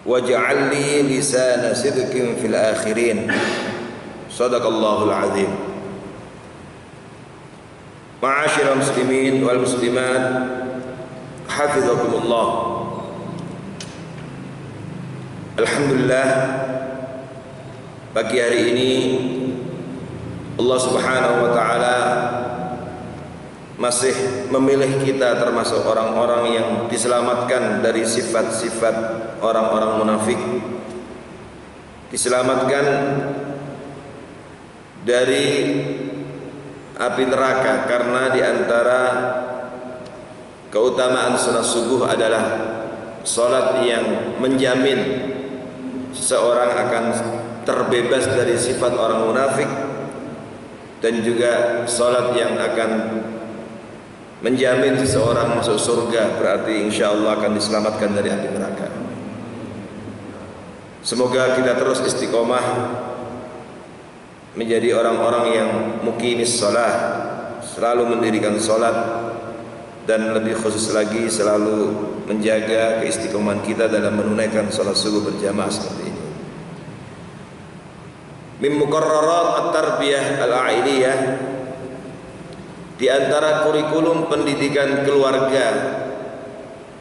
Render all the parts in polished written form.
waj'al li lisana sidqin fil akhirin. Shadaqallahul azim. Ma'asyiral muslimin wal muslimat, hafizakumullah. Alhamdulillah, pagi hari ini Allah Subhanahu wa taala masih memilih kita termasuk orang-orang yang diselamatkan dari sifat-sifat orang-orang munafik, diselamatkan dari api neraka, karena diantara keutamaan salat subuh adalah salat yang menjamin seseorang akan terbebas dari sifat orang munafik, dan juga salat yang akan menjamin seseorang masuk surga, berarti insyaallah akan diselamatkan dari api neraka. Semoga kita terus istiqomah menjadi orang-orang yang muqimis shalah, selalu mendirikan salat, dan lebih khusus lagi selalu menjaga keistiqomahan kita dalam menunaikan salat subuh berjamaah seperti ini. Min muqarrarat at-tarbiyah al-a'iliyah, di antara kurikulum pendidikan keluarga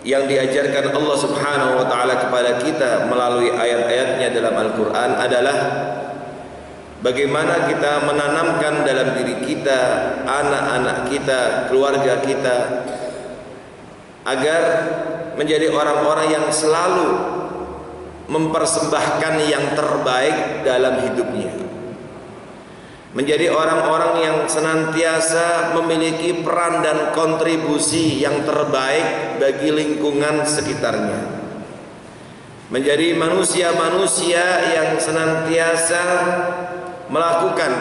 yang diajarkan Allah Subhanahu wa taala kepada kita melalui ayat-ayatnya dalam Al-Qur'an adalah bagaimana kita menanamkan dalam diri kita, anak-anak kita, keluarga kita, agar menjadi orang-orang yang selalu mempersembahkan yang terbaik dalam hidupnya, menjadi orang-orang yang senantiasa memiliki peran dan kontribusi yang terbaik bagi lingkungan sekitarnya, menjadi manusia-manusia yang senantiasa melakukan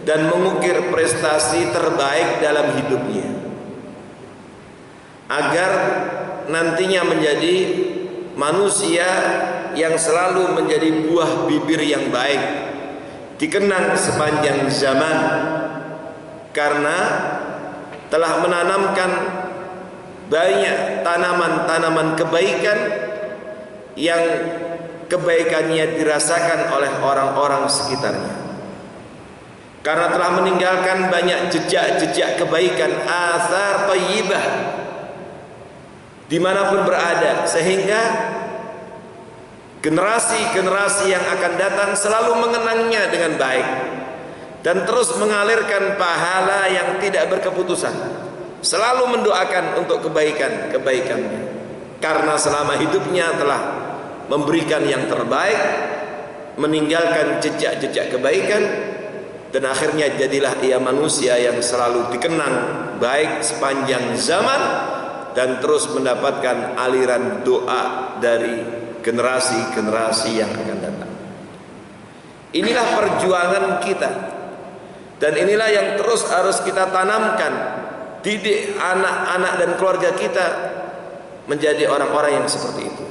dan mengukir prestasi terbaik dalam hidupnya, agar nantinya menjadi manusia yang selalu menjadi buah bibir yang baik, dikenang sepanjang zaman, karena telah menanamkan banyak tanaman-tanaman kebaikan yang kebaikannya dirasakan oleh orang-orang sekitarnya, karena telah meninggalkan banyak jejak-jejak kebaikan, athar thayyibah, dimanapun berada, sehingga generasi-generasi yang akan datang selalu mengenangnya dengan baik dan terus mengalirkan pahala yang tidak berkeputusan, selalu mendoakan untuk kebaikan-kebaikannya, karena selama hidupnya telah memberikan yang terbaik, meninggalkan jejak-jejak kebaikan, dan akhirnya jadilah ia manusia yang selalu dikenang baik sepanjang zaman dan terus mendapatkan aliran doa dari generasi-generasi yang akan datang. Inilah perjuangan kita, dan inilah yang terus harus kita tanamkan, didik anak-anak dan keluarga kita menjadi orang-orang yang seperti itu.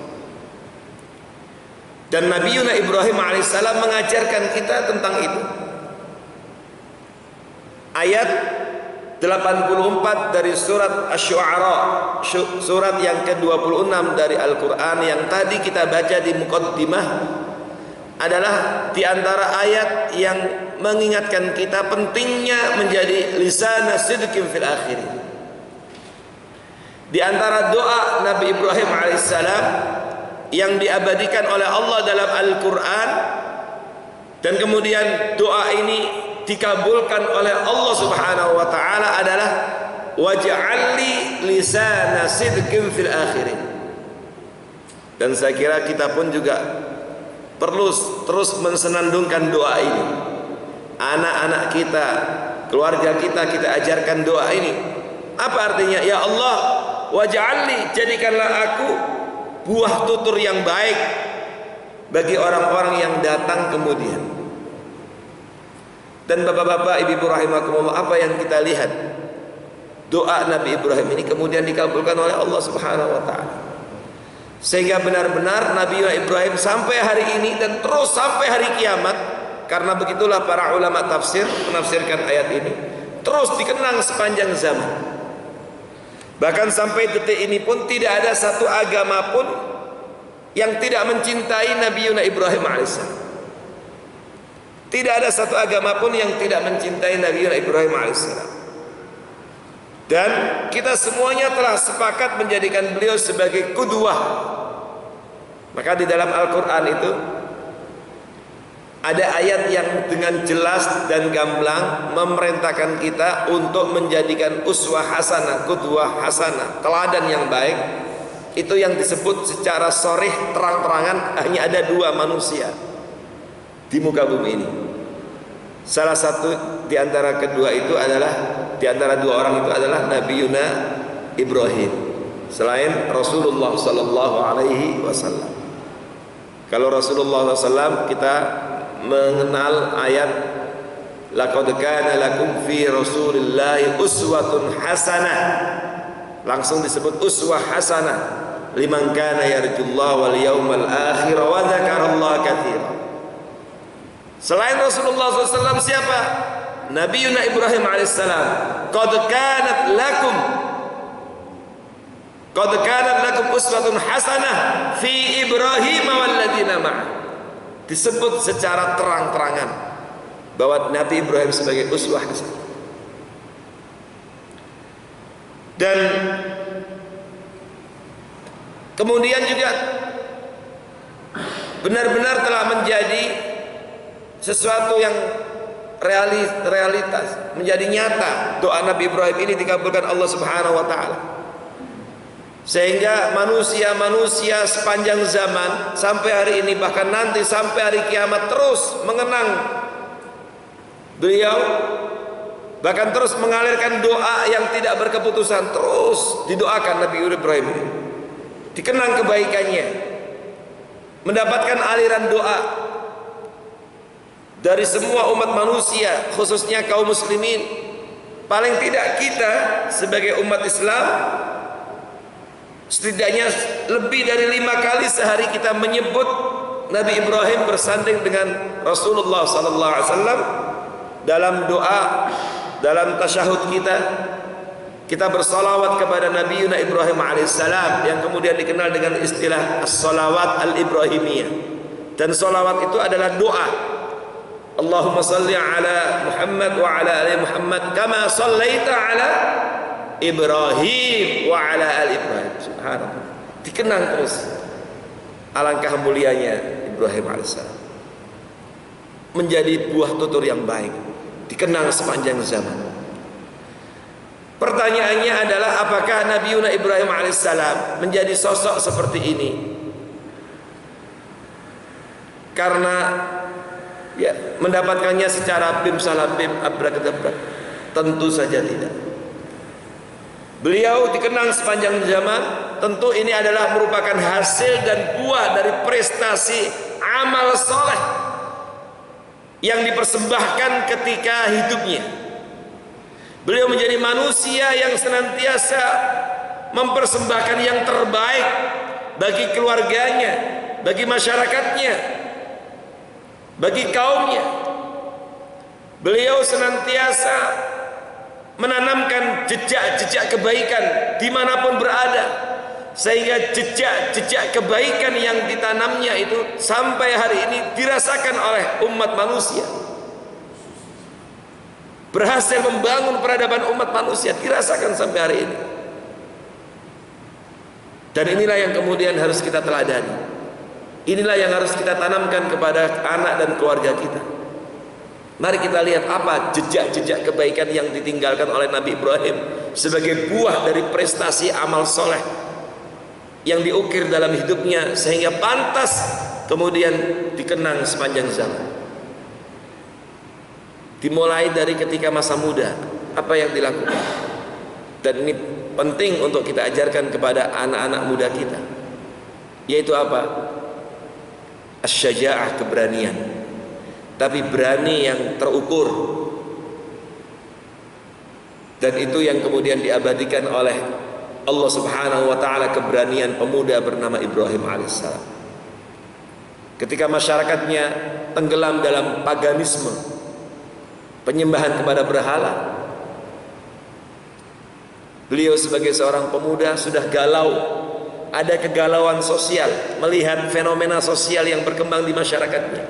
Dan Nabi Ibrahim alaihissalam mengajarkan kita tentang itu. Ayat 84 dari surat Asy-Syu'ara, surat yang ke-26 dari Al-Quran yang tadi kita baca di muqaddimah, adalah di antara ayat yang mengingatkan kita pentingnya menjadi lisana sidqin fil akhirin. Di antara doa Nabi Ibrahim alaihissalam yang diabadikan oleh Allah dalam Al-Quran, dan kemudian doa ini dikabulkan oleh Allah Subhanahu wa taala, adalah waj'alli lisana sidqin fil akhirin. Dan saya kira kita pun juga perlu terus mensenandungkan doa ini. Anak-anak kita, keluarga kita, kita ajarkan doa ini. Apa artinya? Ya Allah, waj'alli, jadikanlah aku buah tutur yang baik bagi orang-orang yang datang kemudian. Dan bapak-bapak, ibu-ibu rahimakumullah, apa yang kita lihat, doa Nabi Ibrahim ini kemudian dikabulkan oleh Allah Subhanahu wa taala, sehingga benar-benar Nabi Ibrahim sampai hari ini dan terus sampai hari kiamat, karena begitulah para ulama tafsir menafsirkan ayat ini, terus dikenang sepanjang zaman. Bahkan sampai detik ini pun tidak ada satu agama pun yang tidak mencintai Nabi Ibrahim alaihissalam. Tidak ada satu agama pun yang tidak mencintai Nabi Ibrahim alaihissalam. Dan kita semuanya telah sepakat menjadikan beliau sebagai qudwah. Maka di dalam Al-Quran itu ada ayat yang dengan jelas dan gamblang memerintahkan kita untuk menjadikan uswah hasanah, qudwah hasanah, teladan yang baik. Itu yang disebut secara sharih terang-terangan hanya ada dua manusia di muka bumi ini. Salah satu di antara kedua itu adalah, di antara dua orang itu adalah Nabi Ibrahim, selain Rasulullah sallallahu alaihi wasallam. Kalau Rasulullah SAW kita mengenal ayat laqad kana lakum fi Rasulillahi uswatun hasanah. Langsung disebut uswah hasanah liman kana yarjullaha wal yawmal akhir wa dzakarallaha katsiran. Selain Rasulullah SAW siapa? Nabi Ibrahim alaihissalam. Qad kanat lakum uswatun hasanah fi Ibrahim walladzina ma'ah. Disebut secara terang-terangan bahwa Nabi Ibrahim sebagai uswah hasanah. Dan kemudian juga benar-benar telah menjadi sesuatu yang realitas, menjadi nyata. Doa Nabi Ibrahim ini dikabulkan Allah Subhanahu wa taala. Sehingga manusia-manusia sepanjang zaman sampai hari ini, bahkan nanti sampai hari kiamat terus mengenang beliau, bahkan terus mengalirkan doa yang tidak berkeputusan. Terus didoakan Nabi Ibrahim, dikenang kebaikannya, mendapatkan aliran doa dari semua umat manusia, khususnya kaum muslimin. Paling tidak kita sebagai umat Islam setidaknya lebih dari 5 kali sehari kita menyebut Nabi Ibrahim bersanding dengan Rasulullah sallallahu alaihi wasallam dalam doa, dalam tasyahud kita. Kita bersalawat kepada Nabi Ibrahim alaihissalam yang kemudian dikenal dengan istilah as-salawat al-ibrahimiyah. Dan salawat itu adalah doa. Allahumma salli ala Muhammad wa ala ali Muhammad kama sallaita ala Ibrahim wa ala ali Ibrahim. Subhanallah. Dikenang terus alangkah mulianya Ibrahim alaihissalam, menjadi buah tutur yang baik, dikenang sepanjang zaman. Pertanyaannya adalah apakah Nabi Ibrahim alaihissalam menjadi sosok seperti ini karena ya mendapatkannya secara bim salah bim abrakadabrak? Tentu saja tidak. Beliau dikenang sepanjang zaman. Tentu ini adalah merupakan hasil dan buah dari prestasi amal soleh yang dipersembahkan ketika hidupnya. Beliau menjadi manusia yang senantiasa mempersembahkan yang terbaik bagi keluarganya, bagi masyarakatnya, bagi kaumnya. Beliau senantiasa menanamkan jejak-jejak kebaikan dimanapun berada, sehingga jejak-jejak kebaikan yang ditanamnya itu sampai hari ini dirasakan oleh umat manusia. Berhasil membangun peradaban umat manusia, dirasakan sampai hari ini. Dan inilah yang kemudian harus kita teladani. Inilah yang harus kita tanamkan kepada anak dan keluarga kita. Mari kita lihat apa jejak-jejak kebaikan yang ditinggalkan oleh Nabi Ibrahim sebagai buah dari prestasi amal soleh yang diukir dalam hidupnya sehingga pantas kemudian dikenang sepanjang zaman. Dimulai dari ketika masa muda, apa yang dilakukan. Dan ini penting untuk kita ajarkan kepada anak-anak muda kita, yaitu apa? Asy-syaja'ah, keberanian. Tapi berani yang terukur. Dan itu yang kemudian diabadikan oleh Allah Subhanahu wa taala, keberanian pemuda bernama Ibrahim alaihissalam. Ketika masyarakatnya tenggelam dalam paganisme, penyembahan kepada berhala, beliau sebagai seorang pemuda sudah galau ada kegalauan sosial, melihat fenomena sosial yang berkembang di masyarakatnya.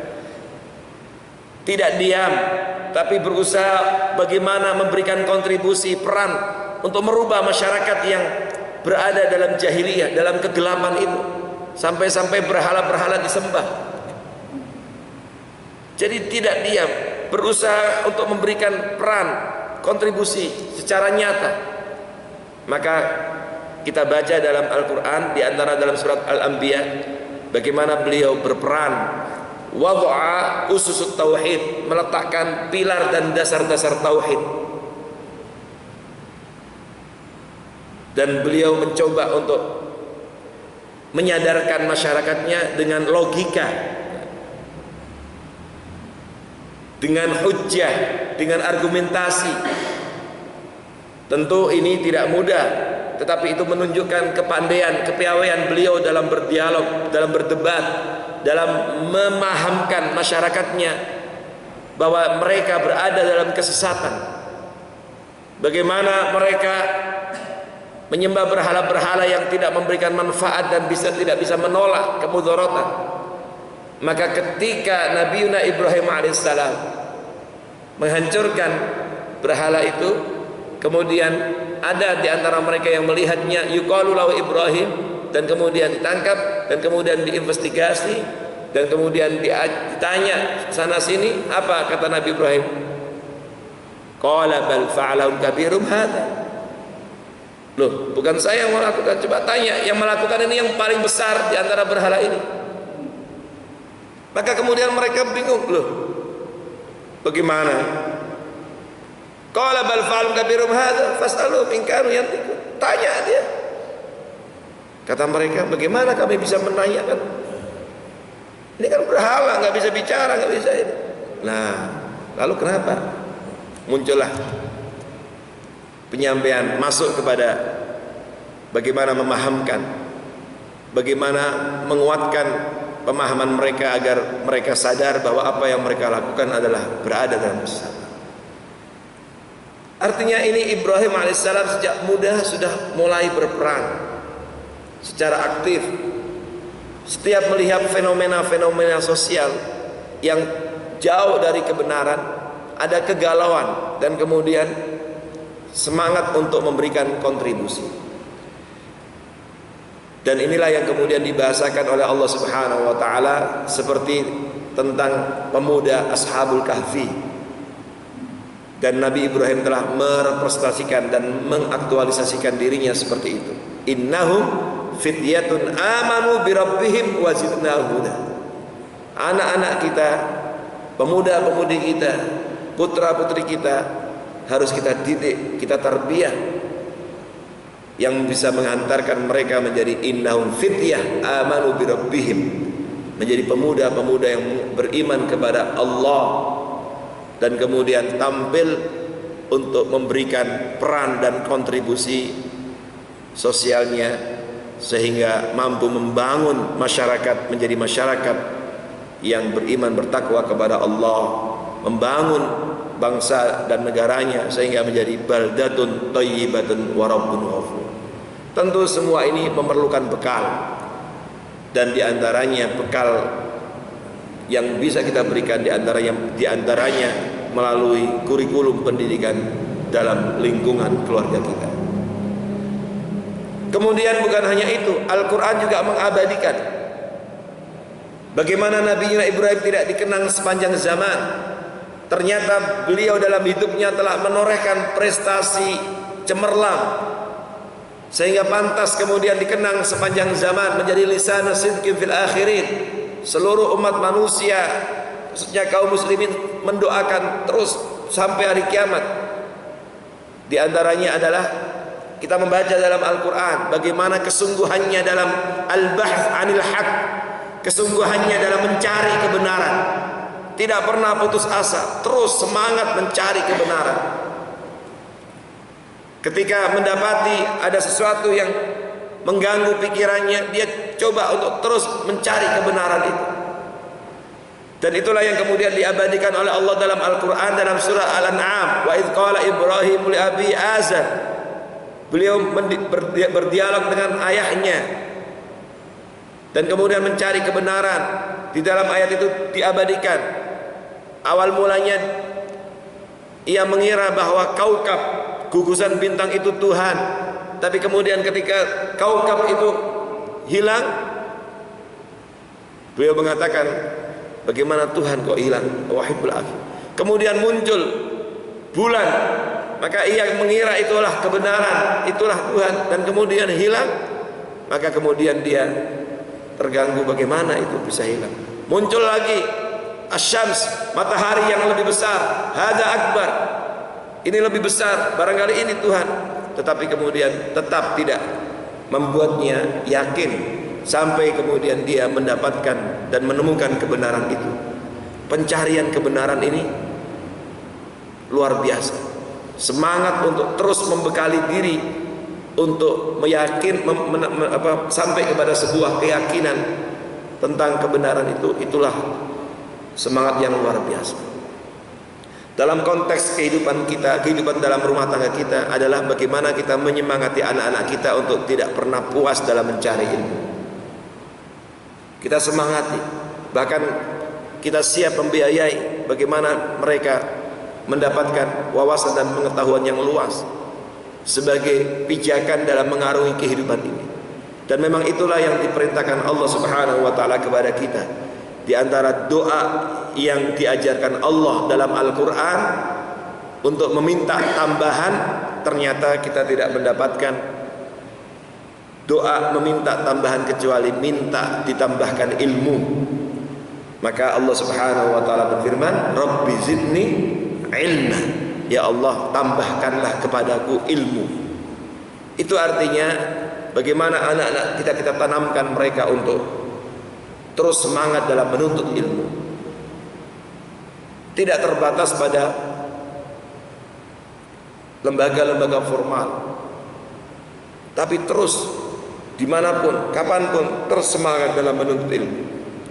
Tidak diam, tapi berusaha bagaimana memberikan kontribusi, peran untuk merubah masyarakat yang berada dalam jahiliyah, dalam kegelapan itu, sampai-sampai berhala-berhala disembah. Jadi tidak diam, berusaha untuk memberikan peran, kontribusi secara nyata. Maka kita baca dalam Al-Quran, di antara dalam surat Al-Anbiya, bagaimana beliau berperan wad'a ususut tauhid, meletakkan pilar dan dasar-dasar tauhid. Dan beliau mencoba untuk menyadarkan masyarakatnya dengan logika, dengan hujjah, dengan argumentasi. Tentu ini tidak mudah, tetapi itu menunjukkan kepandaian, kepiawaian beliau dalam berdialog, dalam berdebat, dalam memahamkan masyarakatnya bahwa mereka berada dalam kesesatan. Bagaimana mereka menyembah berhala-berhala yang tidak memberikan manfaat dan tidak bisa menolak kemudaratan. Maka ketika Nabiuna Ibrahim alaihissalam menghancurkan berhala itu, kemudian ada di antara mereka yang melihatnya, yuqalu lahu Ibrahim, dan kemudian ditangkap dan kemudian diinvestigasi dan kemudian ditanya sana sini. Apa kata Nabi Ibrahim? Qala bal fa'alahum kabirum hadza. Loh, bukan saya yang melakukan. Coba tanya, yang melakukan ini yang paling besar di antara berhala ini. Maka kemudian mereka bingung, loh, bagaimana? Qala bal fa'alum kabirum hadza fas'alu in kanu yantiqun. Tanya dia. Kata mereka, bagaimana kami bisa menanyakan? Ini kan berhala, nggak bisa bicara, nggak bisa ini. Nah, lalu kenapa? Muncullah penyampaian, masuk kepada bagaimana memahamkan, bagaimana menguatkan pemahaman mereka agar mereka sadar bahwa apa yang mereka lakukan adalah berada dalam kesesatan. Artinya ini Ibrahim alaihissalam sejak muda sudah mulai berperan secara aktif. Setiap melihat fenomena-fenomena sosial yang jauh dari kebenaran, ada kegalauan dan kemudian semangat untuk memberikan kontribusi. Dan inilah yang kemudian dibahasakan oleh Allah Subhanahu wa taala seperti tentang pemuda Ashabul Kahfi. Dan Nabi Ibrahim telah merepresentasikan dan mengaktualisasikan dirinya seperti itu. Innahum fityatun amanu bi rabbihim wa zidnahum huda. Anak-anak kita, pemuda-pemudi kita, putra-putri kita harus kita didik, kita tarbiyah yang bisa menghantarkan mereka menjadi innahum fityah amanu bi rabbihim, menjadi pemuda-pemuda yang beriman kepada Allah dan kemudian tampil untuk memberikan peran dan kontribusi sosialnya sehingga mampu membangun masyarakat menjadi masyarakat yang beriman bertakwa kepada Allah, membangun bangsa dan negaranya sehingga menjadi baldatun thayyibatun wa rabbun ghafur. Tentu semua ini memerlukan bekal, dan diantaranya bekal yang bisa kita berikan diantaranya melalui kurikulum pendidikan dalam lingkungan keluarga kita. Kemudian bukan hanya itu, Al-Quran juga mengabadikan bagaimana Nabi Ibrahim tidak dikenang sepanjang zaman. Ternyata beliau dalam hidupnya telah menorehkan prestasi cemerlang sehingga pantas kemudian dikenang sepanjang zaman menjadi lisan sidqin fil akhirin. Seluruh umat manusia, khususnya kaum muslimin, mendoakan terus sampai hari kiamat. Di antaranya adalah kita membaca dalam Al-Quran bagaimana kesungguhannya dalam al-bahth anil haq, kesungguhannya dalam mencari kebenaran. Tidak pernah putus asa, terus semangat mencari kebenaran. Ketika mendapati ada sesuatu yang mengganggu pikirannya, dia coba untuk terus mencari kebenaran itu. Dan itulah yang kemudian diabadikan oleh Allah dalam Al-Quran dalam surah Al-An'am. Wa idh qala Ibrahim li abi Azar. Beliau berdialog dengan ayahnya dan kemudian mencari kebenaran. Di dalam ayat itu diabadikan, awal mulanya ia mengira bahwa kaukab, gugusan bintang itu Tuhan, tapi kemudian ketika kaukab itu hilang, beliau mengatakan, bagaimana Tuhan kok hilang? Wahibul akhir. Kemudian muncul bulan, maka ia mengira itulah kebenaran, itulah Tuhan, dan kemudian hilang, maka kemudian dia terganggu, bagaimana itu bisa hilang. Muncul lagi asyams, matahari yang lebih besar, hada akbar, ini lebih besar, barangkali ini Tuhan, tetapi kemudian tetap tidak membuatnya yakin, sampai kemudian dia mendapatkan dan menemukan kebenaran itu. Pencarian kebenaran ini luar biasa, semangat untuk terus membekali diri untuk sampai kepada sebuah keyakinan tentang kebenaran itu. Itulah semangat yang luar biasa. Dalam konteks kehidupan kita, kehidupan dalam rumah tangga kita adalah bagaimana kita menyemangati anak-anak kita untuk tidak pernah puas dalam mencari ilmu. Kita semangati, bahkan kita siap membiayai bagaimana mereka mendapatkan wawasan dan pengetahuan yang luas sebagai pijakan dalam mengarungi kehidupan ini. Dan memang itulah yang diperintahkan Allah Subhanahu wa taala kepada kita. Di antara doa yang diajarkan Allah dalam Al-Qur'an untuk meminta tambahan, ternyata kita tidak mendapatkan doa meminta tambahan kecuali minta ditambahkan ilmu. Maka Allah Subhanahu wa taala berfirman, Rabbi zidni ilma, ya Allah tambahkanlah kepadaku ilmu. Itu artinya bagaimana anak-anak kita tanamkan mereka untuk terus semangat dalam menuntut ilmu, tidak terbatas pada lembaga-lembaga formal, tapi terus dimanapun, kapanpun terus semangat dalam menuntut ilmu.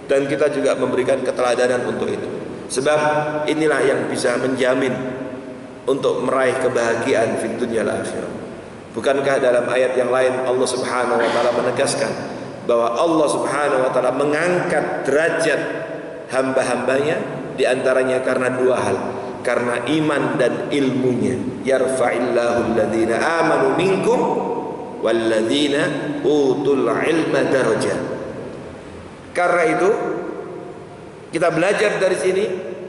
Dan kita juga memberikan keteladanan untuk itu, sebab inilah yang bisa menjamin untuk meraih kebahagiaan di dunia dan akhirat. Bukankah dalam ayat yang lain Allah Subhanahu wa taala menegaskan bahwa Allah Subhanahu wa taala mengangkat derajat hamba-hambanya di antaranya karena dua hal, karena iman dan ilmunya. Yarfa'illahu alladhina amanu minkum walladzina utul ilma darajat. Karena itu kita belajar dari sini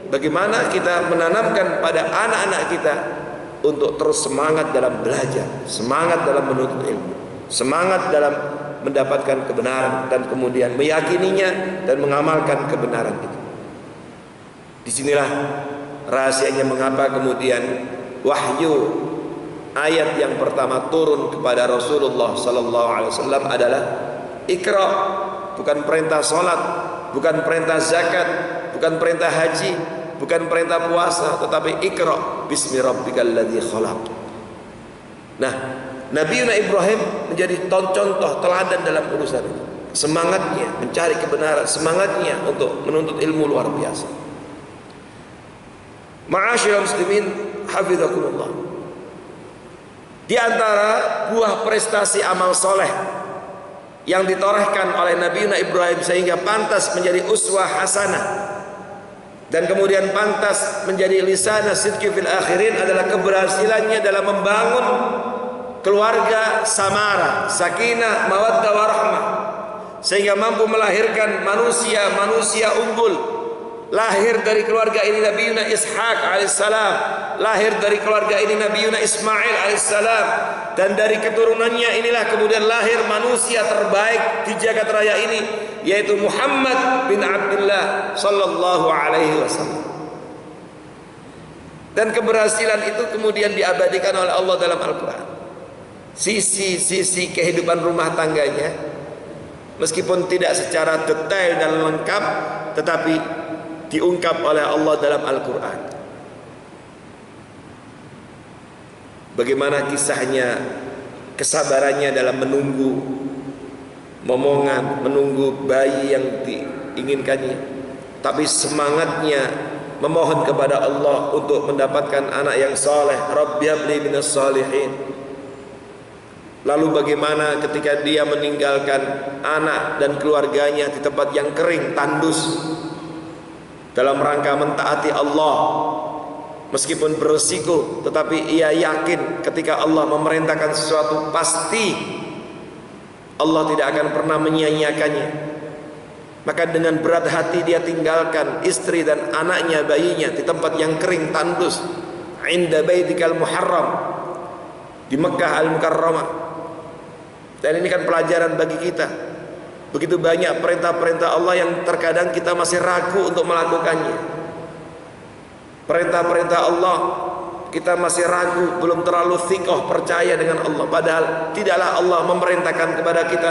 bagaimana kita menanamkan pada anak-anak kita untuk terus semangat dalam belajar, semangat dalam menuntut ilmu, semangat dalam mendapatkan kebenaran dan kemudian meyakininya dan mengamalkan kebenaran itu. Disinilah rahasianya mengapa kemudian wahyu ayat yang pertama turun kepada Rasulullah sallallahu alaihi wasallam adalah Iqra, bukan perintah salat, bukan perintah zakat, bukan perintah haji, bukan perintah puasa, tetapi Iqra bismi rabbikal ladzi khalaq. Nah, Nabi Ibrahim menjadi contoh teladan dalam urusan itu. Semangatnya mencari kebenaran, semangatnya untuk menuntut ilmu luar biasa. Ma'asyiral muslimin hafizakumullah. Di antara buah prestasi amal soleh yang ditorehkan oleh Nabi Ibrahim sehingga pantas menjadi uswah hasanah dan kemudian pantas menjadi lisanah sidqi fil akhirin adalah keberhasilannya dalam membangun keluarga samara, sakinah, mawaddah warahmah, sehingga mampu melahirkan manusia unggul. Lahir dari keluarga ini Nabi Ishaq alaihissalam, lahir dari keluarga ini Nabi Ismail alaihissalam, dan dari keturunannya inilah kemudian lahir manusia terbaik di jagat raya ini, yaitu Muhammad bin Abdullah sallallahu alaihi wasallam. Dan keberhasilan itu kemudian diabadikan oleh Allah dalam Al-Quran. Sisi-sisi kehidupan rumah tangganya, meskipun tidak secara detail dan lengkap, tetapi diungkap oleh Allah dalam Al-Quran. Bagaimana kisahnya, kesabarannya dalam menunggu momongan, menunggu bayi yang diinginkannya, tapi semangatnya memohon kepada Allah untuk mendapatkan anak yang saleh. Rabbi habli minas salihin. Lalu bagaimana ketika dia meninggalkan anak dan keluarganya di tempat yang kering, tandus, dalam rangka mentaati Allah, meskipun beresiko, tetapi ia yakin ketika Allah memerintahkan sesuatu pasti Allah tidak akan pernah menyia-nyiakannya. Maka dengan berat hati dia tinggalkan istri dan anaknya, bayinya di tempat yang kering, tandus, inda baitikal muharram, di Mekah al-Mukarramah. Dan ini kan pelajaran bagi kita. Begitu banyak perintah-perintah Allah yang terkadang kita masih ragu untuk melakukannya. Perintah-perintah Allah kita masih ragu, belum terlalu thiqah, percaya dengan Allah. Padahal tidaklah Allah memerintahkan kepada kita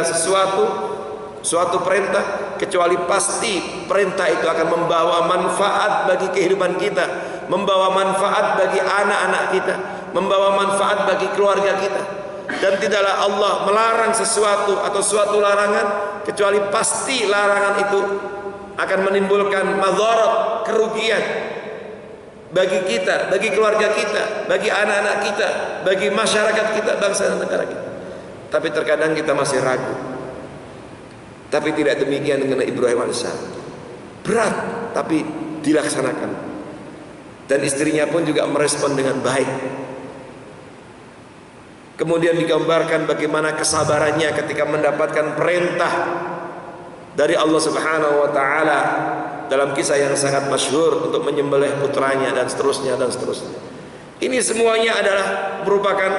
suatu perintah kecuali pasti perintah itu akan membawa manfaat bagi kehidupan kita, membawa manfaat bagi anak-anak kita, membawa manfaat bagi keluarga kita. Dan tidaklah Allah melarang sesuatu atau suatu larangan kecuali pasti larangan itu akan menimbulkan madarat, kerugian bagi kita, bagi keluarga kita, bagi anak-anak kita, bagi masyarakat kita, bangsa dan negara kita. Tapi terkadang kita masih ragu. Tapi tidak demikian dengan Ibrahim alaihissalam. Berat tapi dilaksanakan. Dan istrinya pun juga merespon dengan baik. Kemudian digambarkan bagaimana kesabarannya ketika mendapatkan perintah dari Allah Subhanahu wa taala dalam kisah yang sangat masyhur untuk menyembelih putranya dan seterusnya dan seterusnya. Ini semuanya adalah merupakan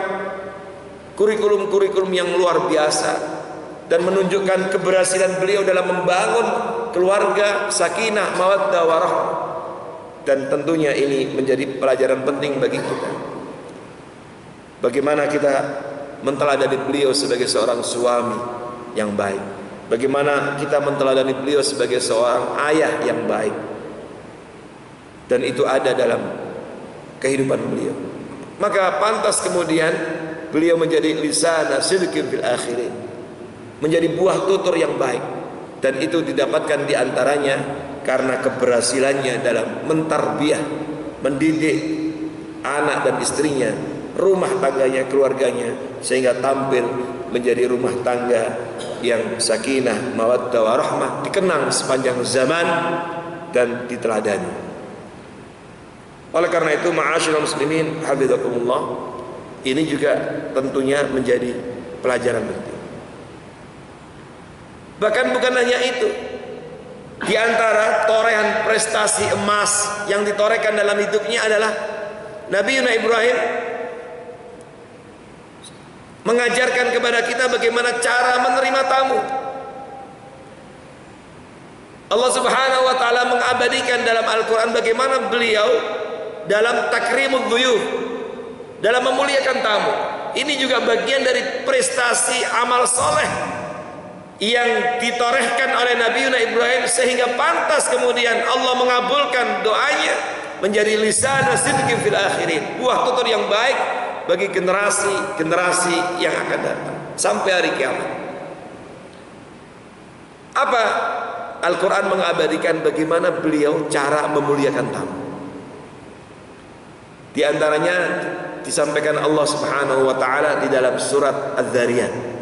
kurikulum-kurikulum yang luar biasa dan menunjukkan keberhasilan beliau dalam membangun keluarga sakinah, mawaddah, warahmah. Dan tentunya ini menjadi pelajaran penting bagi kita. Bagaimana kita menteladani beliau sebagai seorang suami yang baik, bagaimana kita menteladani beliau sebagai seorang ayah yang baik. Dan itu ada dalam kehidupan beliau. Maka pantas kemudian beliau menjadi lisana sidqin fil akhirin, menjadi buah tutur yang baik. Dan itu didapatkan diantaranya karena keberhasilannya dalam mentarbiyah, mendidik anak dan istrinya, rumah tangganya, keluarganya, sehingga tampil menjadi rumah tangga yang sakinah, mawaddah, warahmah, dikenang sepanjang zaman dan diteladani. Oleh karena itu, ma'asyiral muslimin hafizakumullah, ini juga tentunya menjadi pelajaran penting. Bahkan bukan hanya itu, di antara torehan prestasi emas yang ditorehkan dalam hidupnya adalah Nabi Ibrahim mengajarkan kepada kita bagaimana cara menerima tamu. Allah Subhanahu wa taala mengabadikan dalam Al-Qur'an bagaimana beliau dalam takrimud dhuyuf, dalam memuliakan tamu. Ini juga bagian dari prestasi amal soleh yang ditorehkan oleh Nabi Ibrahim, sehingga pantas kemudian Allah mengabulkan doanya menjadi lisan sidqin fil akhirin, buah tutur yang baik bagi generasi yang akan datang sampai hari kiamat. Apa Al-Quran mengabadikan bagaimana beliau cara memuliakan tamu. Di antaranya disampaikan Allah Subhanahu wa taala di dalam surat Az-Zariyat.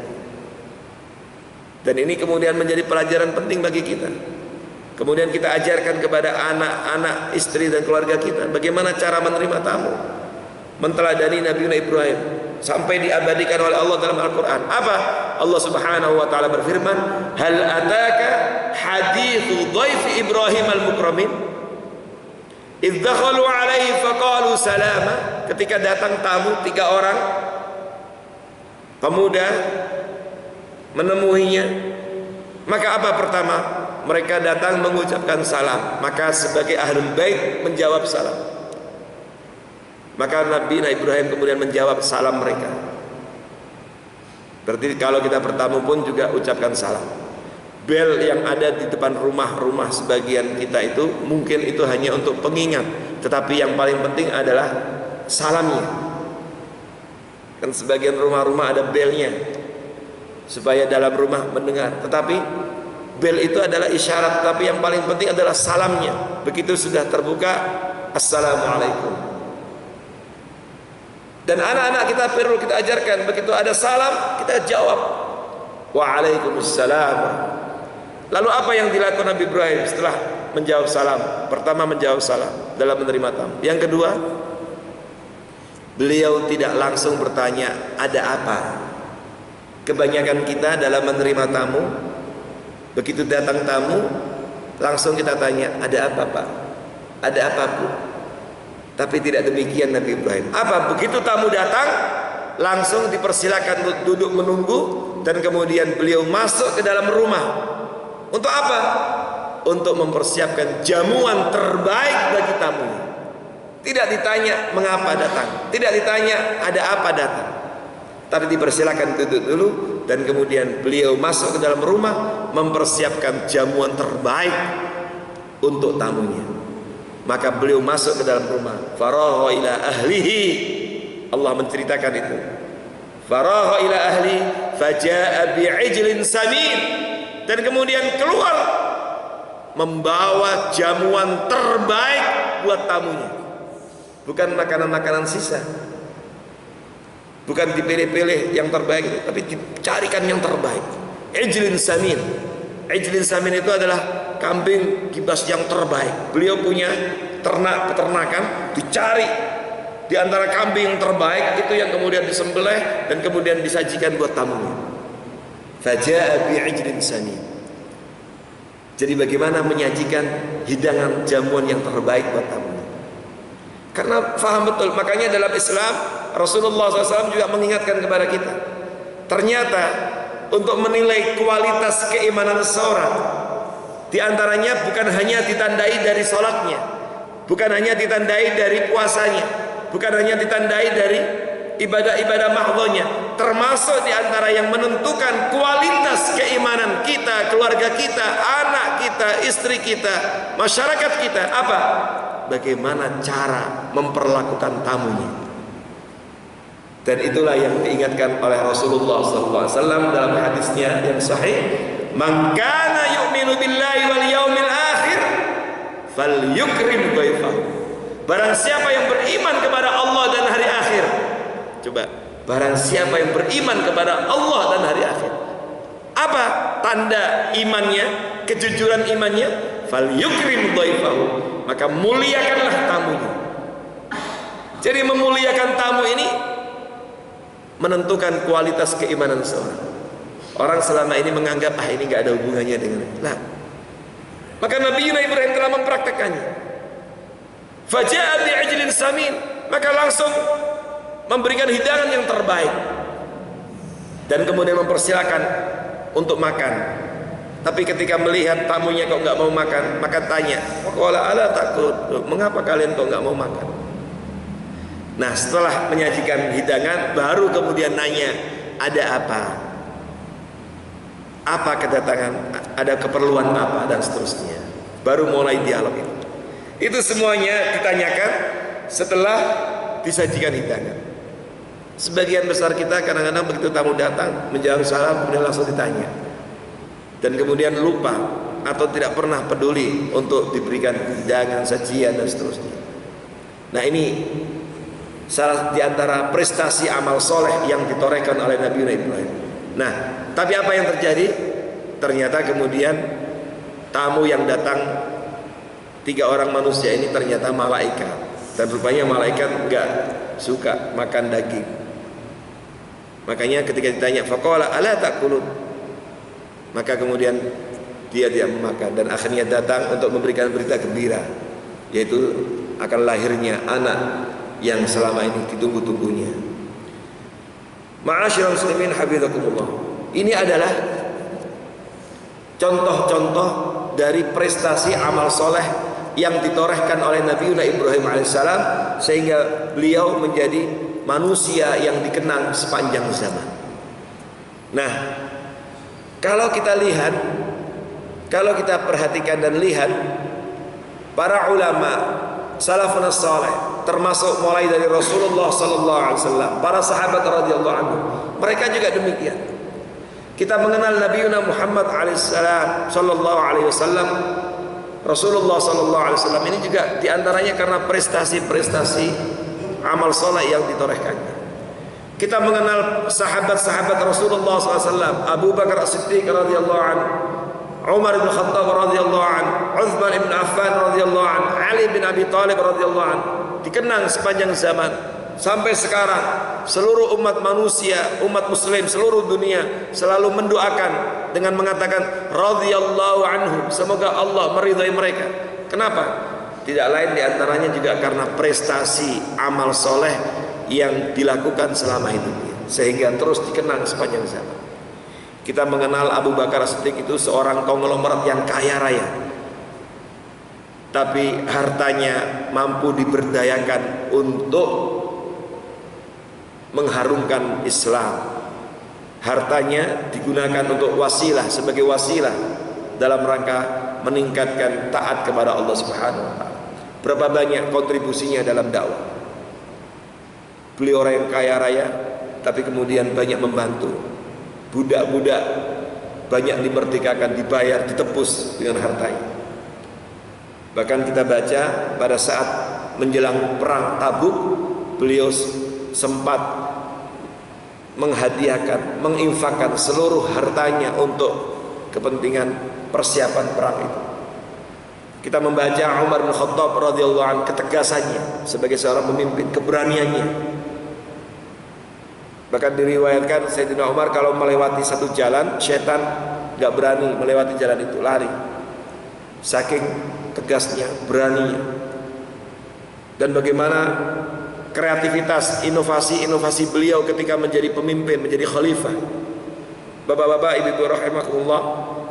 Dan ini kemudian menjadi pelajaran penting bagi kita. Kemudian kita ajarkan kepada anak-anak, istri dan keluarga kita bagaimana cara menerima tamu, menteladani Nabi Ibrahim sampai diabadikan oleh Allah dalam Al-Quran. Apa? Allah Subhanahu wa taala berfirman, hal ataka hadithu dhaifi Ibrahim al-mukramin idh dakhalu alaihi faqalu salama. Ketika datang tamu 3 orang pemuda menemuinya, maka apa pertama? Mereka datang mengucapkan salam. Maka sebagai ahlul bait menjawab salam. Maka Nabi Ibrahim kemudian menjawab salam mereka. Berarti kalau kita bertamu pun juga ucapkan salam. Bel yang ada di depan rumah-rumah sebagian kita itu mungkin itu hanya untuk pengingat, tetapi yang paling penting adalah salamnya. Kan sebagian rumah-rumah ada belnya supaya dalam rumah mendengar, tetapi bel itu adalah isyarat, tapi yang paling penting adalah salamnya. Begitu sudah terbuka, assalamualaikum. Dan anak-anak kita perlu kita ajarkan, begitu ada salam kita jawab Waalaikumsalam. Lalu apa yang dilakukan Nabi Ibrahim setelah menjawab salam? Pertama, menjawab salam dalam menerima tamu. Yang kedua, beliau tidak langsung bertanya ada apa. Kebanyakan kita dalam menerima tamu, begitu datang tamu langsung kita tanya ada apa Pak, ada apa Bu. Tapi tidak demikian Nabi Ibrahim. Apa? Begitu tamu datang langsung dipersilakan duduk menunggu, dan kemudian beliau masuk ke dalam rumah. Untuk apa? Untuk mempersiapkan jamuan terbaik bagi tamu. Tidak ditanya mengapa datang, tidak ditanya ada apa datang, tapi dipersilakan duduk dulu, dan kemudian beliau masuk ke dalam rumah mempersiapkan jamuan terbaik untuk tamunya. Maka beliau masuk ke dalam rumah. Faragha ila ahlihi. Allah menceritakan itu. Faragha ila ahli faja'a bi'ijlin samin. Dan kemudian keluar membawa jamuan terbaik buat tamunya. Bukan makanan-makanan sisa. Bukan dipilih-pilih yang terbaik, tapi dicarikan yang terbaik. Ijlin samin. Ijlin samin itu adalah kambing kibas yang terbaik. Beliau punya ternak peternakan, dicari di antara kambing yang terbaik itu yang kemudian disembelih dan kemudian disajikan buat tamunya. Faja'a bi'ijlin samin. Jadi bagaimana menyajikan hidangan jamuan yang terbaik buat tamunya? Karena faham betul, makanya dalam Islam Rasulullah SAW juga mengingatkan kepada kita. Ternyata untuk menilai kualitas keimanan seseorang, di antaranya bukan hanya ditandai dari sholatnya, bukan hanya ditandai dari puasanya, bukan hanya ditandai dari ibadah-ibadah mahdhahnya, termasuk di antara yang menentukan kualitas keimanan kita, keluarga kita, anak kita, istri kita, masyarakat kita, apa? Bagaimana cara memperlakukan tamunya. Dan itulah yang diingatkan oleh Rasulullah SAW dalam hadisnya yang sahih, "Man kana yu'minu billahi wal yaumil akhir falyukrim dhaifahu." Barang siapa yang beriman kepada Allah dan hari akhir. Coba, barang siapa yang beriman kepada Allah dan hari akhir. Apa tanda imannya, kejujuran imannya? Falyukrim dhaifahu. Maka muliakanlah tamunya. Jadi memuliakan tamu ini menentukan kualitas keimanan seorang. Orang selama ini menganggap ini nggak ada hubungannya dengan. Nah, maka Nabi Ibrahim telah mempraktekannya. Faja'a bi'ijlin samin, maka langsung memberikan hidangan yang terbaik dan kemudian mempersilakan untuk makan. Tapi ketika melihat tamunya kok nggak mau makan, maka tanya, "Waqala ala takut, mengapa kalian kok nggak mau makan?" Nah, setelah menyajikan hidangan, baru kemudian nanya, ada apa? Apa kedatangan? Ada keperluan apa? Dan seterusnya. Baru mulai dialog itu. Itu semuanya ditanyakan setelah disajikan hidangan. Sebagian besar kita kadang-kadang begitu tamu datang, menjawab salam, kemudian langsung ditanya. Dan kemudian lupa atau tidak pernah peduli untuk diberikan hidangan, sajian, dan seterusnya. Nah, ini salah di antara prestasi amal soleh yang ditorehkan oleh Nabi Ibrahim. Nah, tapi apa yang terjadi? Ternyata kemudian tamu yang datang 3 orang manusia ini ternyata malaikat. Dan rupanya malaikat enggak suka makan daging. Makanya ketika ditanya, faqala ala takulun, maka kemudian dia tidak memakan, dan akhirnya datang untuk memberikan berita gembira, yaitu akan lahirnya anak yang selama ini ditunggu-tunggunya. Ma'asyiral muslimin hafizakumullah. Ini adalah contoh-contoh dari prestasi amal soleh yang ditorehkan oleh Nabi Ibrahim alaihissalam, sehingga beliau menjadi manusia yang dikenang sepanjang zaman. Nah, kalau kita lihat, kalau kita perhatikan dan lihat, para ulama salafun saleh, termasuk mulai dari Rasulullah sallallahu alaihi wasallam, para sahabat radhiyallahu anhu, mereka juga demikian. Kita mengenal Nabi Muhammad alaihissalam sallallahu alaihi wasallam, Rasulullah sallallahu alaihi wasallam ini juga diantaranya karena prestasi-prestasi amal soleh yang ditorehkannya. Kita mengenal sahabat-sahabat Rasulullah SAW, Abu Bakar As-Siddiq radhiyallahu anhu, Umar bin Khattab radhiyallahu anhu, Uthman bin Affan radhiyallahu anhu, Ali bin Abi Thalib radhiyallahu anhu, dikenang sepanjang zaman sampai sekarang. Seluruh umat manusia, umat muslim seluruh dunia selalu mendoakan dengan mengatakan radhiyallahu anhum, semoga Allah meridhai mereka. Kenapa? Tidak lain diantaranya juga karena prestasi amal soleh yang dilakukan selama hidupnya, sehingga terus dikenang sepanjang zaman. Kita mengenal Abu Bakar As-Siddiq itu seorang konglomerat yang kaya raya, tapi hartanya mampu diberdayakan untuk mengharumkan Islam. Hartanya digunakan untuk wasilah, sebagai wasilah dalam rangka meningkatkan taat kepada Allah Subhanahu wa taala. Berapa banyak kontribusinya dalam dakwah. Beliau orang yang kaya raya, tapi kemudian banyak membantu budak-budak, banyak dimerdekakan, dibayar, ditebus dengan hartanya. Bahkan kita baca pada saat menjelang perang Tabuk, beliau sempat menghadiahkan, menginfakkan seluruh hartanya untuk kepentingan persiapan perang itu. Kita membaca Umar bin Khattab radhiyallahu anhu, ketegasannya sebagai seorang pemimpin, keberaniannya. Bahkan diriwayatkan Sayyidina Umar kalau melewati satu jalan, syaitan gak berani melewati jalan itu, lari. Saking tegasnya, beraninya. Dan bagaimana kreativitas, inovasi-inovasi beliau ketika menjadi pemimpin, menjadi khalifah. Bapak-bapak, ibu-ibu rahimakumullah,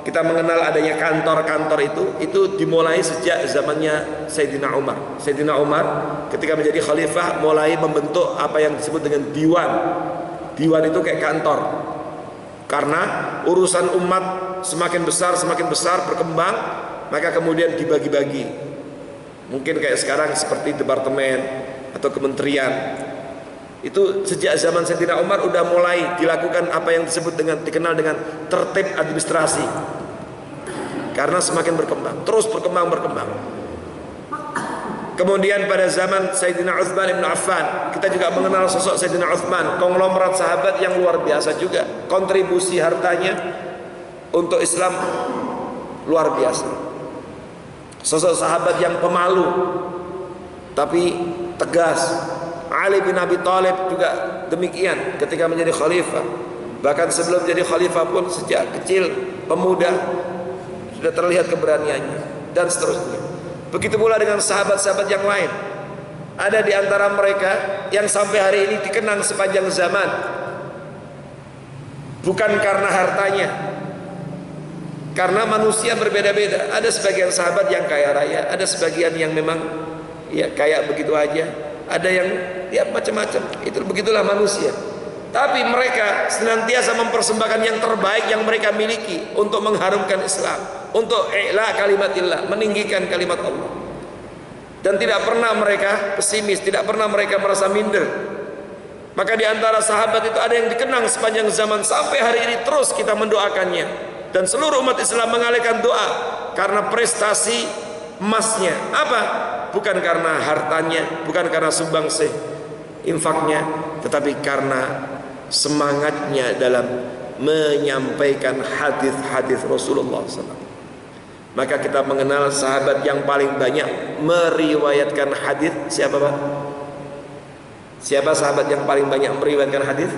kita mengenal adanya kantor-kantor itu dimulai sejak zamannya Sayyidina Umar. Sayyidina Umar ketika menjadi khalifah mulai membentuk apa yang disebut dengan diwan. Diwan itu kayak kantor. Karena urusan umat semakin besar berkembang, maka kemudian dibagi-bagi. Mungkin kayak sekarang seperti departemen atau kementerian. Itu sejak zaman Sayyidina Umar udah mulai dilakukan apa yang dikenal dengan tertib administrasi. Karena semakin berkembang, terus berkembang. Kemudian pada zaman Sayyidina Uthman bin Affan, kita juga mengenal sosok Sayyidina Uthman, konglomerat sahabat yang luar biasa juga. Kontribusi hartanya untuk Islam luar biasa. Sosok sahabat yang pemalu tapi tegas. Ali bin Abi Thalib juga demikian ketika menjadi khalifah. Bahkan sebelum jadi khalifah pun sejak kecil, pemuda, sudah terlihat keberaniannya dan seterusnya. Begitu pula dengan sahabat-sahabat yang lain. Ada di antara mereka yang sampai hari ini dikenang sepanjang zaman, bukan karena hartanya, karena manusia berbeda-beda. Ada sebagian sahabat yang kaya raya, ada sebagian yang memang ya kayak begitu aja, ada yang ya macam-macam. Itu begitulah manusia. Tapi mereka senantiasa mempersembahkan yang terbaik yang mereka miliki untuk mengharumkan Islam, untuk i'la kalimatillah, meninggikan kalimat Allah. Dan tidak pernah mereka pesimis, tidak pernah mereka merasa minder. Maka di antara sahabat itu ada yang dikenang sepanjang zaman sampai hari ini terus kita mendoakannya. Dan seluruh umat Islam mengalihkan doa karena prestasi emasnya. Apa? Bukan karena hartanya, bukan karena sumbangsih infaknya, tetapi karena semangatnya dalam menyampaikan hadis-hadis Rasulullah SAW. Maka kita mengenal sahabat yang paling banyak meriwayatkan hadis. Siapa Pak? Siapa sahabat yang paling banyak meriwayatkan hadis?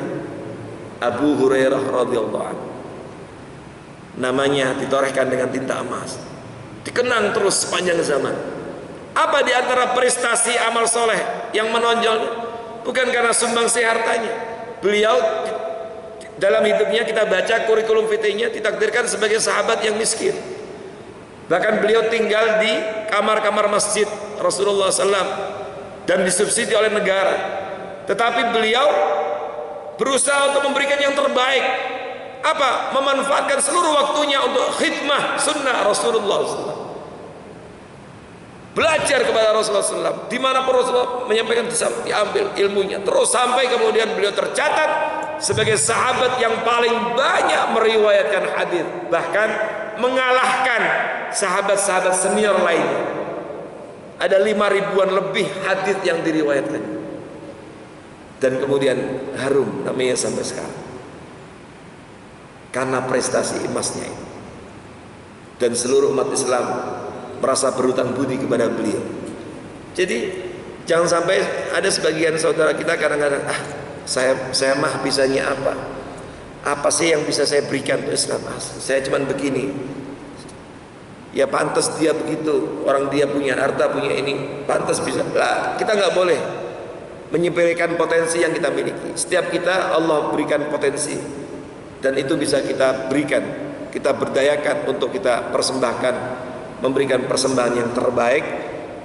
Abu Hurairah radhiyallahu anhu. Namanya ditorehkan dengan tinta emas, dikenang terus sepanjang zaman. Apa di antara prestasi amal soleh yang menonjolnya? Bukan karena sumbangsi hartanya. Beliau dalam hidupnya kita baca kurikulum vitae-nya ditakdirkan sebagai sahabat yang miskin. Bahkan beliau tinggal di kamar-kamar masjid Rasulullah SAW dan disubsidi oleh negara. Tetapi beliau berusaha untuk memberikan yang terbaik. Apa? Memanfaatkan seluruh waktunya untuk khidmah sunnah Rasulullah SAW. Belajar kepada Rasulullah SAW. Dimanapun Rasulullah menyampaikan, diambil ilmunya. Terus sampai kemudian beliau tercatat sebagai sahabat yang paling banyak meriwayatkan hadis, bahkan mengalahkan sahabat-sahabat senior lainnya. Ada 5.000-an lebih hadis yang diriwayatkan. dan kemudian harum namanya sampai sekarang karena prestasi emasnya itu. Dan seluruh umat Islam merasa berhutang budi kepada beliau. Jadi jangan sampai ada sebagian saudara kita kadang-kadang, saya mah bisanya apa sih yang bisa saya berikan untuk Islam? Saya cuman begini. Ya pantas dia begitu, orang dia punya harta, punya ini, pantas bisa lah. Kita nggak boleh menyepelekan potensi yang kita miliki. Setiap kita Allah berikan potensi, dan itu bisa kita berikan, kita berdayakan untuk kita persembahkan, memberikan persembahan yang terbaik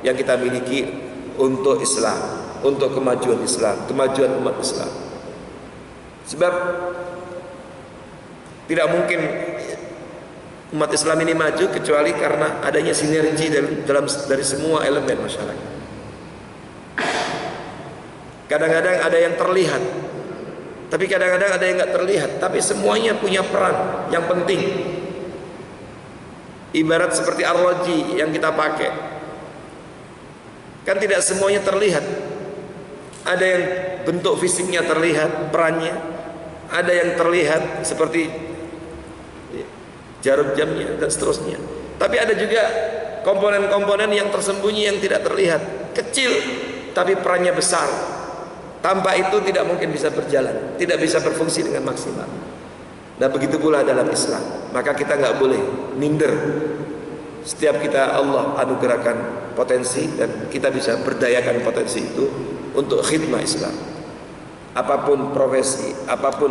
yang kita miliki untuk Islam, untuk kemajuan Islam, kemajuan umat Islam. Sebab tidak mungkin umat Islam ini maju kecuali karena adanya sinergi dari semua elemen masyarakat. Kadang-kadang ada yang terlihat, tapi kadang-kadang ada yang nggak terlihat, tapi semuanya punya peran yang penting. Ibarat seperti arloji yang kita pakai, kan tidak semuanya terlihat. Ada yang bentuk fisiknya terlihat perannya, ada yang terlihat seperti jarum jamnya dan seterusnya. Tapi ada juga komponen-komponen yang tersembunyi yang tidak terlihat, kecil tapi perannya besar. Tanpa itu tidak mungkin bisa berjalan, tidak bisa berfungsi dengan maksimal. Nah begitu pula dalam Islam. Maka kita nggak boleh minder. Setiap kita Allah anugerahkan potensi, dan kita bisa berdayakan potensi itu untuk khidmah Islam. Apapun profesi, apapun,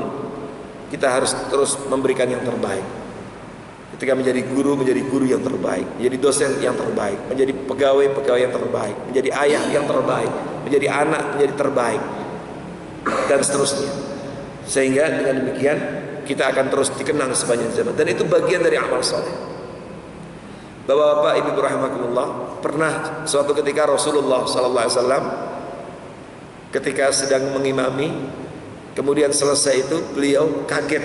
kita harus terus memberikan yang terbaik. Ketika menjadi guru yang terbaik, menjadi dosen yang terbaik, menjadi pegawai yang terbaik, menjadi ayah yang terbaik, menjadi anak menjadi terbaik, dan seterusnya. Sehingga dengan demikian kita akan terus dikenang sepanjang zaman, dan itu bagian dari amal soleh. Bapak-bapak, ibu rahimakumullah, pernah suatu ketika Rasulullah SAW ketika sedang mengimami, kemudian selesai itu beliau kaget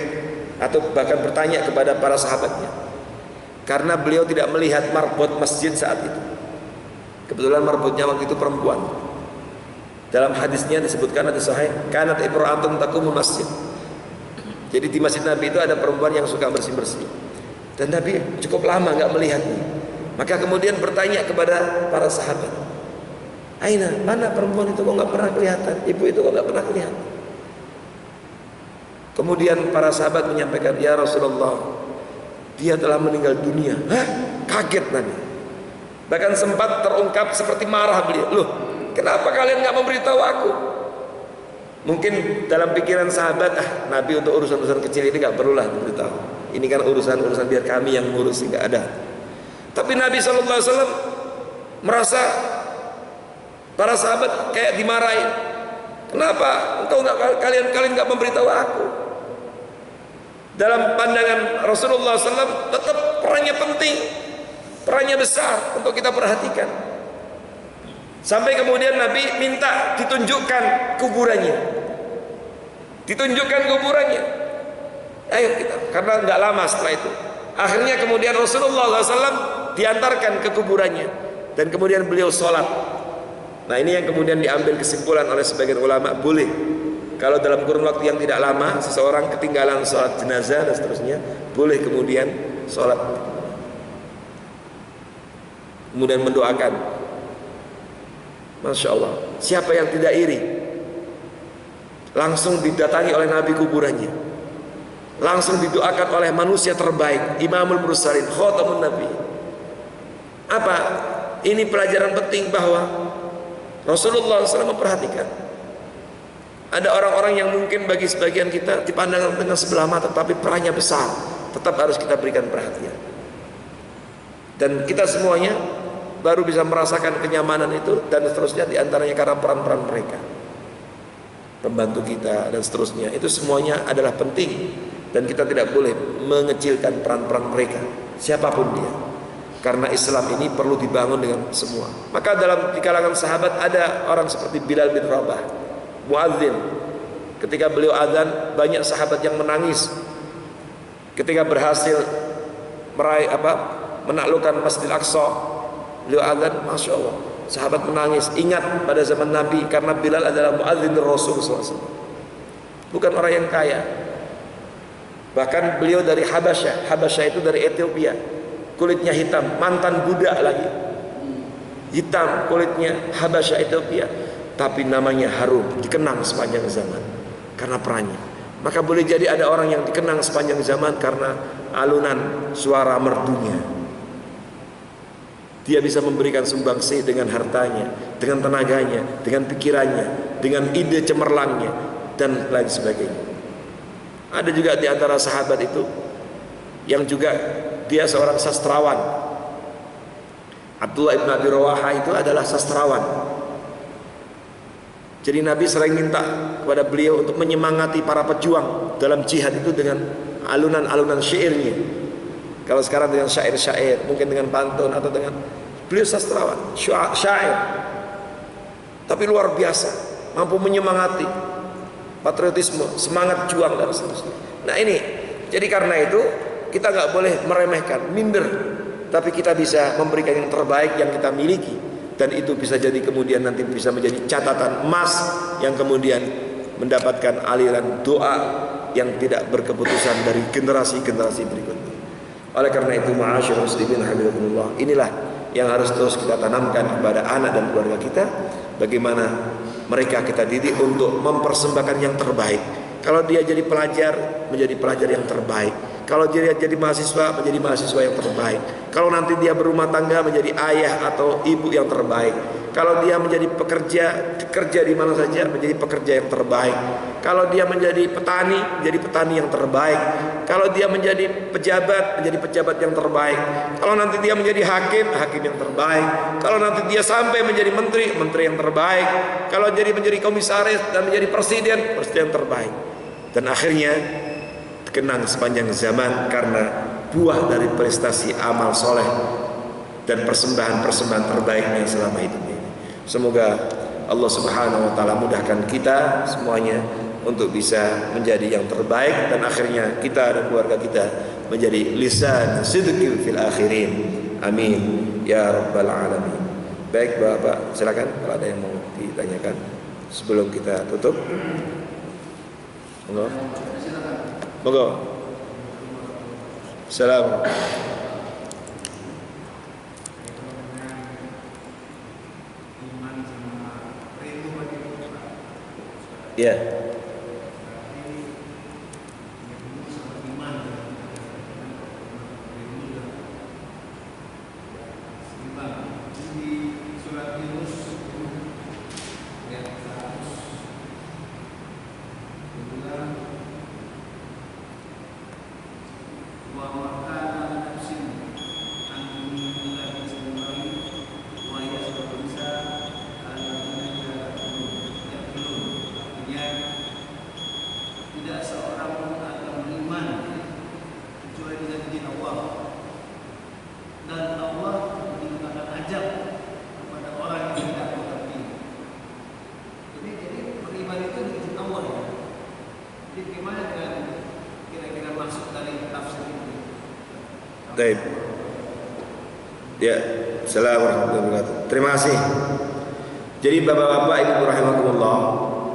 atau bahkan bertanya kepada para sahabatnya, karena beliau tidak melihat marbot masjid saat itu. Kebetulan marbotnya waktu itu perempuan. Dalam hadisnya disebutkan, ada sahih, kanat imra'atun taqumu masjid. Jadi di masjid Nabi itu ada perempuan yang suka bersih-bersih, dan Nabi cukup lama nggak melihatnya. Maka kemudian bertanya kepada para sahabat, Aina, mana perempuan itu kok nggak pernah kelihatan? Ibu itu kok nggak pernah kelihatan? Kemudian para sahabat menyampaikan, ya Rasulullah, dia telah meninggal dunia. Hah? Kaget Nabi. Bahkan sempat terungkap seperti marah beliau. Loh, kenapa kalian nggak memberitahu aku? Mungkin dalam pikiran sahabat, Nabi untuk urusan-urusan kecil ini nggak perlulah diberitahu. Ini kan urusan-urusan biar kami yang ngurus, nggak ada. Tapi Nabi SAW merasa para sahabat kayak dimarahin. Kenapa engkau kalian nggak memberitahu aku? Dalam pandangan Rasulullah SAW tetap perannya penting, perannya besar untuk kita perhatikan. Sampai kemudian Nabi minta ditunjukkan kuburannya, Ayo kita, karena nggak lama setelah itu, akhirnya kemudian Rasulullah SAW diantarkan ke kuburannya, dan kemudian beliau sholat. Nah ini yang kemudian diambil kesimpulan oleh sebagian ulama, boleh kalau dalam kurun waktu yang tidak lama seseorang ketinggalan sholat jenazah dan seterusnya, boleh kemudian sholat, kemudian mendoakan. Masya Allah, siapa yang tidak iri? Langsung didatangi oleh Nabi kuburannya, langsung didoakan oleh manusia terbaik, Imamul Mursalin, Khatamun Nabi. Apa? Ini pelajaran penting bahwa Rasulullah SAW memperhatikan. Ada orang-orang yang mungkin bagi sebagian kita dipandang dengan sebelah mata, tapi perannya besar, tetap harus kita berikan perhatian. Dan kita semuanya baru bisa merasakan kenyamanan itu dan seterusnya, diantaranya karena peran-peran mereka, pembantu kita dan seterusnya. Itu semuanya adalah penting, dan kita tidak boleh mengecilkan peran-peran mereka, siapapun dia, karena Islam ini perlu dibangun dengan semua. Maka di kalangan sahabat ada orang seperti Bilal bin Rabah, muadzin. Ketika beliau azan, banyak sahabat yang menangis ketika berhasil menaklukkan Masjidil Aqsa. Beliau azan, Masya Allah, Sahabat menangis, ingat pada zaman Nabi, karena Bilal adalah muadzin Rasul SAW. Bukan orang yang kaya. Bahkan beliau dari Habasyah. Habasyah itu dari Ethiopia. Kulitnya hitam, mantan budak lagi. Hitam kulitnya, Habasyah Ethiopia. Tapi namanya harum, dikenang sepanjang zaman karena perannya. Maka boleh jadi ada orang yang dikenang sepanjang zaman karena alunan suara merdunya. Dia bisa memberikan sumbangsih dengan hartanya, dengan tenaganya, dengan pikirannya, dengan ide cemerlangnya, dan lain sebagainya. Ada juga di antara sahabat itu yang juga dia seorang sastrawan. Abdullah ibn Abi Rawaha itu adalah sastrawan. Jadi Nabi sering minta kepada beliau untuk menyemangati para pejuang dalam jihad itu dengan alunan-alunan syairnya. Kalau sekarang dengan syair-syair, mungkin dengan pantun atau dengan, beliau sastrawan, syair. Tapi luar biasa, mampu menyemangati, patriotisme, semangat juang dan seterusnya. Nah ini, jadi karena itu kita nggak boleh meremehkan, minder, tapi kita bisa memberikan yang terbaik yang kita miliki. Dan itu bisa jadi kemudian nanti bisa menjadi catatan emas yang kemudian mendapatkan aliran doa yang tidak berkeputusan dari generasi-generasi berikutnya. Oleh karena itu, ma'asyiral muslimin habibakumullah, inilah yang harus terus kita tanamkan kepada anak dan keluarga kita. Bagaimana mereka kita didik untuk mempersembahkan yang terbaik. Kalau dia jadi pelajar, menjadi pelajar yang terbaik. Kalau dia jadi mahasiswa, menjadi mahasiswa yang terbaik. Kalau nanti dia berumah tangga, menjadi ayah atau ibu yang terbaik. Kalau dia menjadi kerja di mana saja, menjadi pekerja yang terbaik. Kalau dia menjadi petani, menjadi petani yang terbaik. Kalau dia menjadi pejabat, menjadi pejabat yang terbaik. Kalau nanti dia menjadi hakim, hakim yang terbaik. Kalau nanti dia sampai menjadi menteri, menteri yang terbaik. Kalau menjadi komisaris dan menjadi presiden, presiden yang terbaik. Dan akhirnya kenang sepanjang zaman karena buah dari prestasi amal soleh dan persembahan-persembahan terbaiknya selama hidupnya. Semoga Allah Subhanahu wa taala mudahkan kita semuanya untuk bisa menjadi yang terbaik, dan akhirnya kita dan keluarga kita menjadi lisan sidqin fil akhirin. Amin ya rabbal alamin. Baik Bapak, silakan kalau ada yang mau ditanyakan sebelum kita tutup. Monggo. Salam. Ya. Baik. Ya, assalamualaikum warahmatullahi wabarakatuh. Terima kasih. Jadi bapak-bapak, ibu rahimakumullah,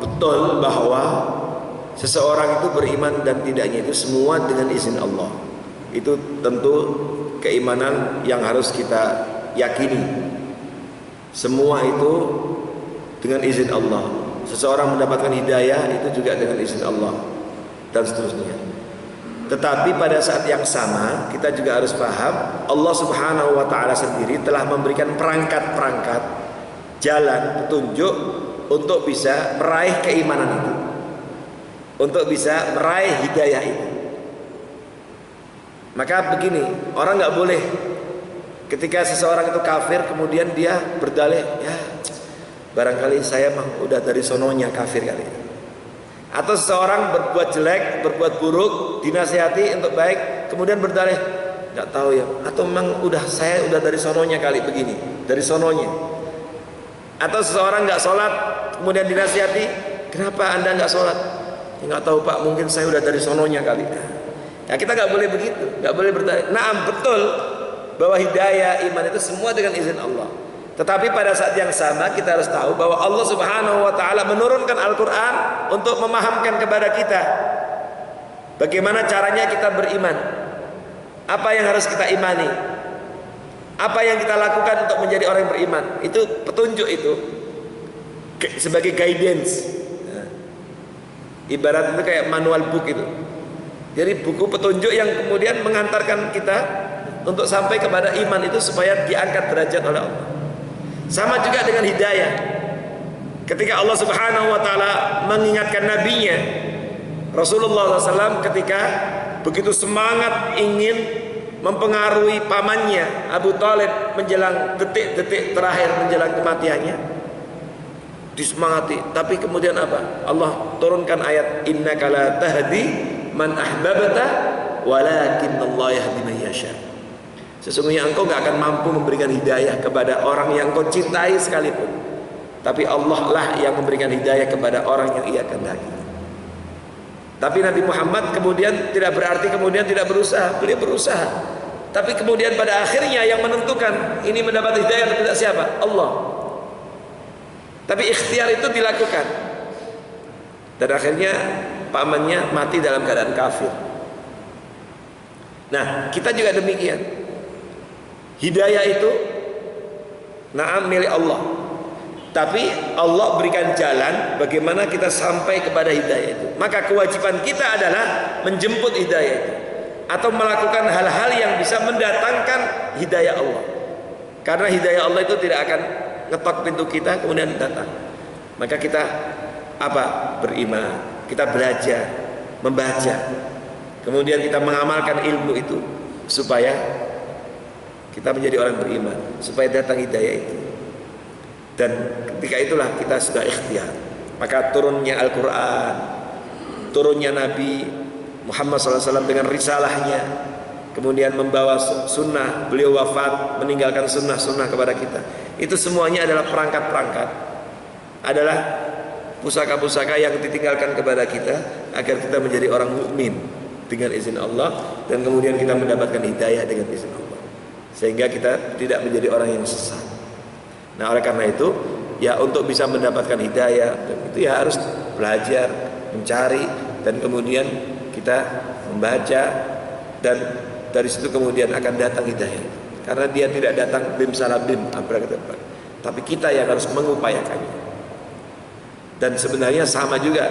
betul bahwa seseorang itu beriman dan tidaknya itu semua dengan izin Allah. Itu tentu keimanan yang harus kita yakini. Semua itu dengan izin Allah. Seseorang mendapatkan hidayah itu juga dengan izin Allah, dan seterusnya. Tetapi pada saat yang sama kita juga harus paham Allah Subhanahu wa taala sendiri telah memberikan perangkat-perangkat, jalan, petunjuk untuk bisa meraih keimanan itu, untuk bisa meraih hidayah itu. Maka begini, orang nggak boleh ketika seseorang itu kafir kemudian dia berdalih, ya barangkali saya mah udah dari sononya kafir kali. Atau seseorang berbuat jelek, berbuat buruk, dinasihati untuk baik, kemudian berdalih, nggak tahu ya, atau memang saya udah dari sononya kali begini, dari sononya. Atau seseorang nggak sholat, kemudian dinasihati, kenapa anda nggak sholat? Ya, nggak tahu Pak, mungkin saya udah dari sononya kali. Ya kita nggak boleh begitu, nggak boleh berdalih. Naam, betul bahwa hidayah iman itu semua dengan izin Allah. Tetapi pada saat yang sama kita harus tahu bahwa Allah Subhanahu wa taala menurunkan Al-Qur'an untuk memahamkan kepada kita bagaimana caranya kita beriman. Apa yang harus kita imani? Apa yang kita lakukan untuk menjadi orang yang beriman? Itu petunjuk itu sebagai guidance. Ibarat itu kayak manual book itu. Jadi buku petunjuk yang kemudian mengantarkan kita untuk sampai kepada iman itu supaya diangkat derajat oleh Allah. Sama juga dengan hidayah. Ketika Allah Subhanahu wa taala mengingatkan nabinya Rasulullah SAW ketika begitu semangat ingin mempengaruhi pamannya Abu Thalib menjelang detik-detik terakhir menjelang kematiannya, disemangati. Tapi kemudian apa? Allah turunkan ayat innaka la tahdi man ahbabta walakin Allah yahdi man yasha. Sesungguhnya engkau gak akan mampu memberikan hidayah kepada orang yang engkau cintai sekalipun, tapi Allah lah yang memberikan hidayah kepada orang yang ia kehendaki. Tapi Nabi Muhammad kemudian tidak berarti kemudian tidak berusaha. Beliau berusaha, tapi kemudian pada akhirnya yang menentukan ini mendapat hidayah atau tidak siapa? Allah. Tapi ikhtiar itu dilakukan, dan akhirnya pamannya mati dalam keadaan kafir. Nah, kita juga demikian. Hidayah itu na'am milik Allah, tapi Allah berikan jalan bagaimana kita sampai kepada hidayah itu. Maka kewajiban kita adalah menjemput hidayah itu, atau melakukan hal-hal yang bisa mendatangkan hidayah Allah. Karena hidayah Allah itu tidak akan ngetok pintu kita kemudian datang. Maka kita apa? Beriman, kita belajar, membaca, kemudian kita mengamalkan ilmu itu supaya kita menjadi orang beriman, supaya datang hidayah itu. Dan ketika itulah kita sudah ikhtiar. Maka turunnya Al-Quran, turunnya Nabi Muhammad SAW dengan risalahnya, kemudian membawa sunnah, beliau wafat meninggalkan sunnah-sunnah kepada kita. Itu semuanya adalah perangkat-perangkat, adalah pusaka-pusaka yang ditinggalkan kepada kita agar kita menjadi orang mukmin dengan izin Allah, dan kemudian kita mendapatkan hidayah dengan izin Allah, sehingga kita tidak menjadi orang yang sesat. Nah, oleh karena itu, ya untuk bisa mendapatkan hidayah itu ya harus belajar, mencari, dan kemudian kita membaca, dan dari situ kemudian akan datang hidayah. Karena dia tidak datang bim salah bim, tapi kita yang harus mengupayakannya. Dan sebenarnya sama juga,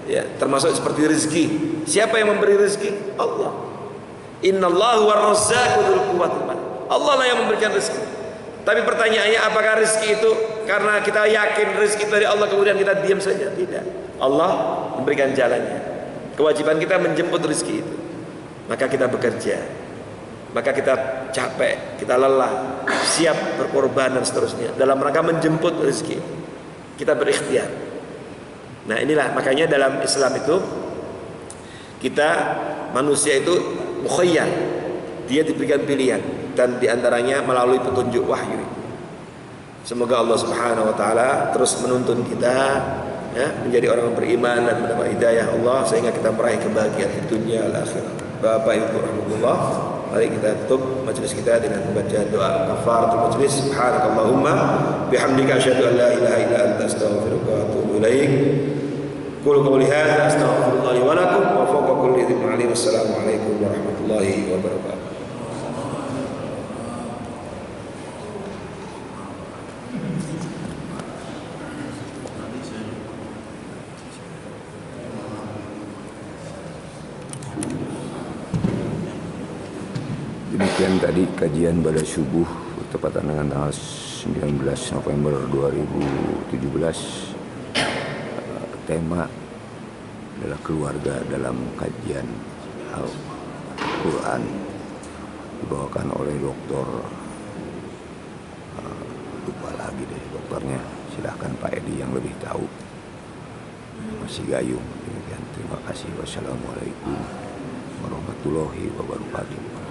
ya, termasuk seperti rezeki. Siapa yang memberi rezeki? Allah. Innallahu war-razzaqu dzul quwwatil matin. Allah lah yang memberikan rezeki. Tapi pertanyaannya, apakah rezeki itu karena kita yakin rezeki dari Allah kemudian kita diam saja? Tidak. Allah memberikan jalannya. Kewajiban kita menjemput rezeki itu. Maka kita bekerja, maka kita capek, kita lelah, siap berkorban dan seterusnya dalam rangka menjemput rezeki. Kita berikhtiar. Nah, inilah makanya dalam Islam itu kita, manusia itu mukhayyar, dia diberikan pilihan, dan diantaranya melalui petunjuk wahyu. Semoga Allah Subhanahu wa taala terus menuntun kita, ya, menjadi orang yang beriman dan mendapat hidayah Allah sehingga kita meraih kebahagiaan di dunia dan akhirat. Bapak Ibu rahimahullah, mari kita tutup majelis kita dengan membaca doa kafaratul majelis. Subhanakallahumma bihamdika asyhadu an la ilaha illa anta astaghfiruka wa atubu ilaik. Qul qawli hadza astaghfirullah li wa lakum wa fawqa kulli dzin alim. Assalamualaikum warahmatullahi wabarakatuh. Demikian tadi kajian pada subuh bertepatan dengan tanggal 19 November 2017. Tema adalah keluarga dalam kajian Al-Quran, dibawakan oleh Dokter lupa lagi deh dokternya, silahkan Pak Edi yang lebih tahu, masih gayung. Demikian, terima kasih. Wassalamualaikum warahmatullahi wabarakatuh.